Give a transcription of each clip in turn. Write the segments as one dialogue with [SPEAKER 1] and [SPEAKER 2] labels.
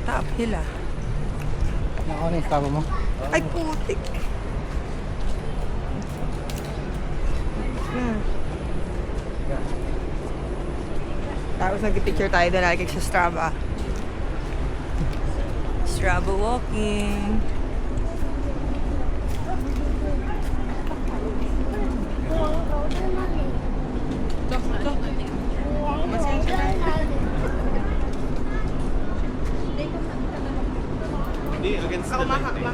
[SPEAKER 1] Punta uphill ah.
[SPEAKER 2] Ako na yung stabo mo.
[SPEAKER 1] Ay, putik. Tapos nag-picture tayo doon lagi sa Strava. Strava walking.
[SPEAKER 3] Hindi, against the light eh.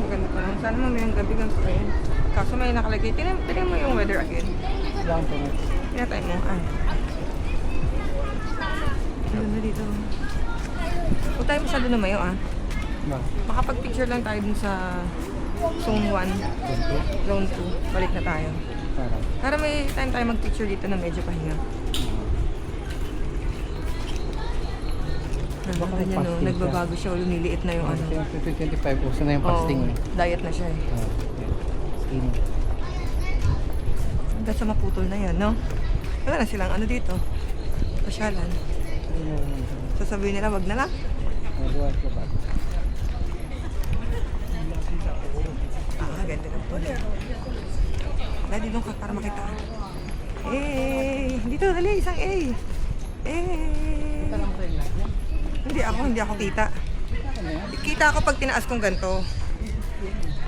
[SPEAKER 1] Maganda pa lang. Sana mamayang gabi kang friend. Kaso may nakalagay. Tingnan mo yung weather again.
[SPEAKER 2] Lang po.
[SPEAKER 1] Pinatay mo. Ay. Ganda dito. Huwag tayo masyado lumayo ah.
[SPEAKER 2] Ba?
[SPEAKER 1] Makapag-picture lang tayo dun sa Zone 1, Zone 2. Balik na tayo.
[SPEAKER 2] Para.
[SPEAKER 1] Para may time tayo mag-picture dito na medyo pahinga.
[SPEAKER 2] Baka
[SPEAKER 1] Ganyan no,
[SPEAKER 2] fasting
[SPEAKER 1] nagbabago siya o lumiliit na yung ano.
[SPEAKER 2] Kasi 2025 uso na yung fasting
[SPEAKER 1] Oo,
[SPEAKER 2] eh.
[SPEAKER 1] diet na siya eh.
[SPEAKER 2] Skinny.
[SPEAKER 1] Hanggang sa maputol na yan, no? Wala na silang ano dito. Pasyalan. Sasabihin nila, wag na lang.
[SPEAKER 2] Nagawa ko ba?
[SPEAKER 1] Ganda ng pula. Wala, dito ka para makita. Eh, dito, dali, isang A. Eh.
[SPEAKER 2] Ito lang po yung lahat niya.
[SPEAKER 1] Hindi ako kita.
[SPEAKER 2] Ano yan?
[SPEAKER 1] Kita ako pag tinaas kong ganito.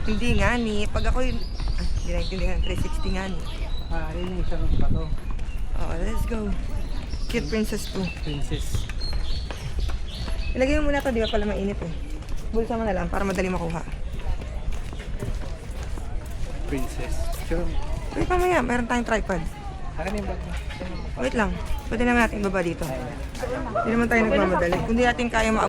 [SPEAKER 1] Hindi nga ni, pag ako yung, hindi naintindihan, 360 nga ni.
[SPEAKER 2] Yun yung isang bato.
[SPEAKER 1] Oh, let's go. Cute Princess 2.
[SPEAKER 2] Princess.
[SPEAKER 1] Ilagay mo muna ito, di ba pala mainit eh. Bulsa mo na lang para madali makuha.
[SPEAKER 2] Princess. Sure.
[SPEAKER 1] Wait, mamaya, meron tayong tripod.
[SPEAKER 2] Saan yung bag mo?
[SPEAKER 1] Wait lang, pwede naman natin ibaba dito. Hindi naman tayo nagmamadali. Kung di natin kaya